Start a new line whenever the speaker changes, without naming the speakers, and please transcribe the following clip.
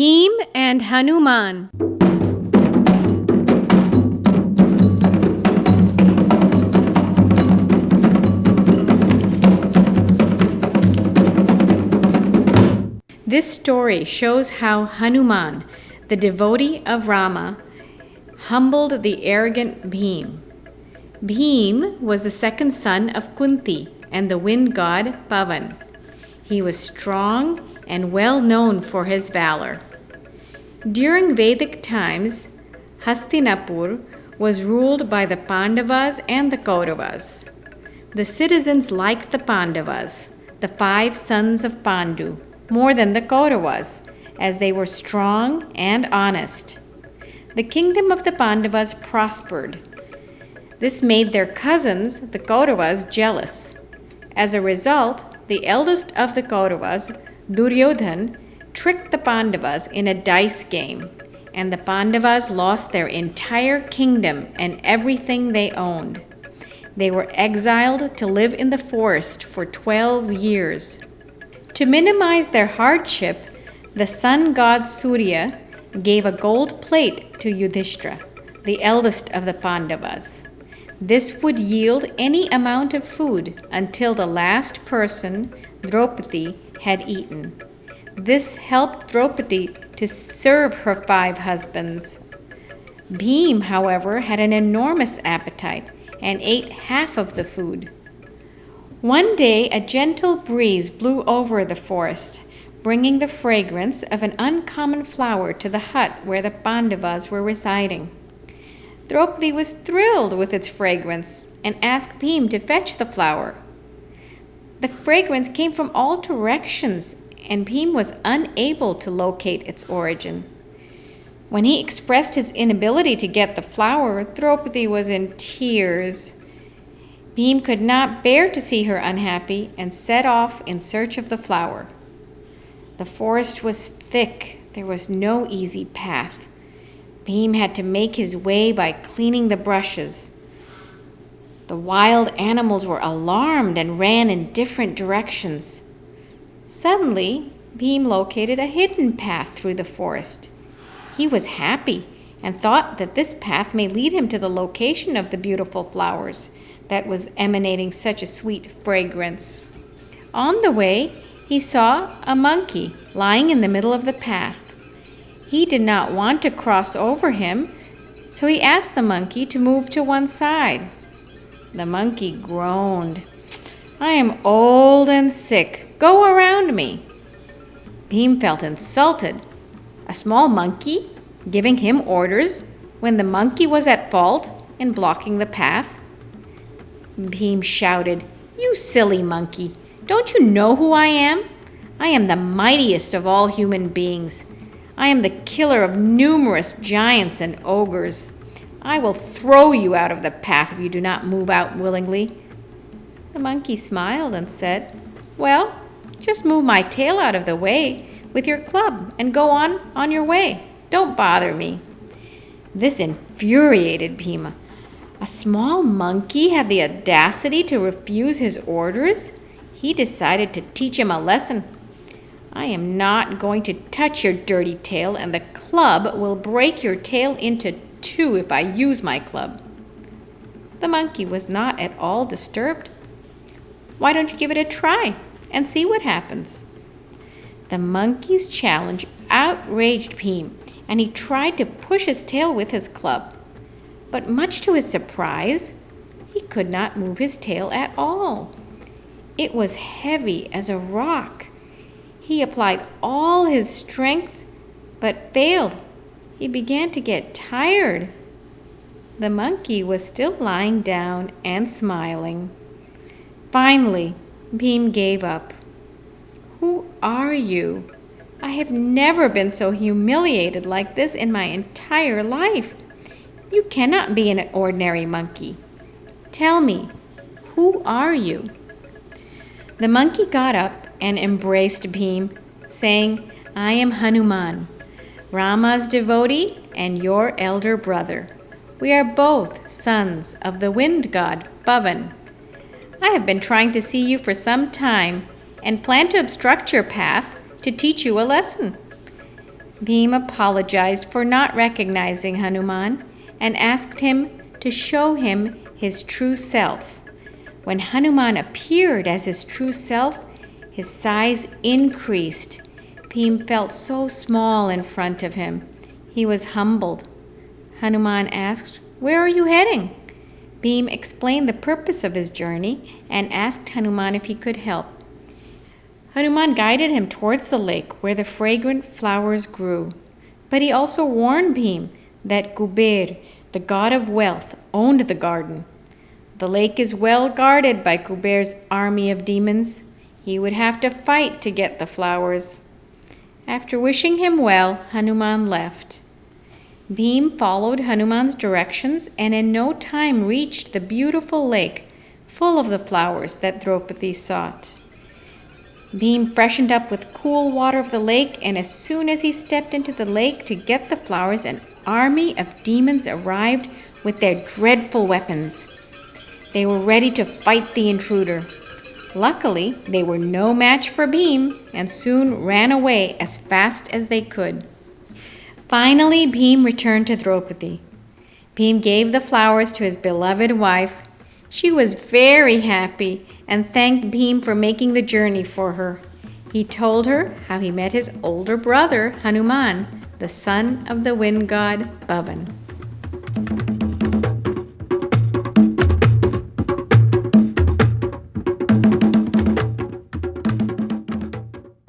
Bheem and Hanuman. This story shows how Hanuman, the devotee of Rama, humbled the arrogant Bheem. Bheem was the second son of Kunti and the wind god Pavana. He was strong and well known for his valor. During Vedic times, Hastinapur was ruled by the Pandavas and the Kauravas. The citizens liked the Pandavas, the 5 sons of Pandu, more than the Kauravas, as they were strong and honest. The kingdom of the Pandavas prospered. This made their cousins, the Kauravas, jealous. As a result, the eldest of the Kauravas, Duryodhan, tricked the Pandavas in a dice game, and the Pandavas lost their entire kingdom and everything they owned. They were exiled to live in the forest for 12 years. To minimize their hardship, the sun god Surya gave a gold plate to Yudhishthira, the eldest of the Pandavas. This would yield any amount of food until the last person, Draupadi, had eaten. This helped Draupadi to serve her 5 husbands. Bheem, however, had an enormous appetite and ate half of the food. One day, a gentle breeze blew over the forest, bringing the fragrance of an uncommon flower to the hut where the Pandavas were residing. Draupadi was thrilled with its fragrance and asked Bheem to fetch the flower. The fragrance came from all directions, and Bheem was unable to locate its origin. When he expressed his inability to get the flower, Draupadi was in tears. Bheem could not bear to see her unhappy and set off in search of the flower. The forest was thick. There was no easy path. Bheem had to make his way by cleaning the brushes. The wild animals were alarmed and ran in different directions. Suddenly, Bheem located a hidden path through the forest. He was happy and thought that this path may lead him to the location of the beautiful flowers that was emanating such a sweet fragrance. On the way, he saw a monkey lying in the middle of the path. He did not want to cross over him, so he asked the monkey to move to one side. The monkey groaned. "I am old and sick. Go around me." Bheem felt insulted. A small monkey giving him orders when the monkey was at fault in blocking the path. Bheem shouted, "You silly monkey! Don't you know who I am? I am the mightiest of all human beings. I am the killer of numerous giants and ogres. I will throw you out of the path if you do not move out willingly." The monkey smiled and said, "Well, just move my tail out of the way with your club and go on your way. Don't bother me." This infuriated Bheema. A small monkey had the audacity to refuse his orders? He decided to teach him a lesson. "I am not going to touch your dirty tail, and the club will break your tail into 2 if I use my club." The monkey was not at all disturbed. "Why don't you give it a try and see what happens?" The monkey's challenge outraged Bheem, and he tried to push his tail with his club. But much to his surprise, he could not move his tail at all. It was heavy as a rock. He applied all his strength, but failed. He began to get tired. The monkey was still lying down and smiling. Finally, Bheem gave up. "Who are you? I have never been so humiliated like this in my entire life. You cannot be an ordinary monkey. Tell me, who are you?" The monkey got up and embraced Bheem, saying, "I am Hanuman, Rama's devotee and your elder brother. We are both sons of the wind god Pavana. I have been trying to see you for some time and plan to obstruct your path to teach you a lesson." Bhima apologized for not recognizing Hanuman and asked him to show him his true self. When Hanuman appeared as his true self, his size increased. Bhima felt so small in front of him. He was humbled. Hanuman asked, "Where are you heading?" Bhima explained the purpose of his journey and asked Hanuman if he could help. Hanuman guided him towards the lake where the fragrant flowers grew. But he also warned Bhima that Kuber, the god of wealth, owned the garden. The lake is well guarded by Kuber's army of demons. He would have to fight to get the flowers. After wishing him well, Hanuman left. Bhima followed Hanuman's directions and in no time reached the beautiful lake full of the flowers that Draupadi sought. Bhima freshened up with cool water of the lake, and as soon as he stepped into the lake to get the flowers, an army of demons arrived with their dreadful weapons. They were ready to fight the intruder. Luckily, they were no match for Bhima and soon ran away as fast as they could. Finally, Bhima returned to Draupadi. Bhima gave the flowers to his beloved wife. She was very happy and thanked Bhima for making the journey for her. He told her how he met his older brother, Hanuman, the son of the wind god Pavana.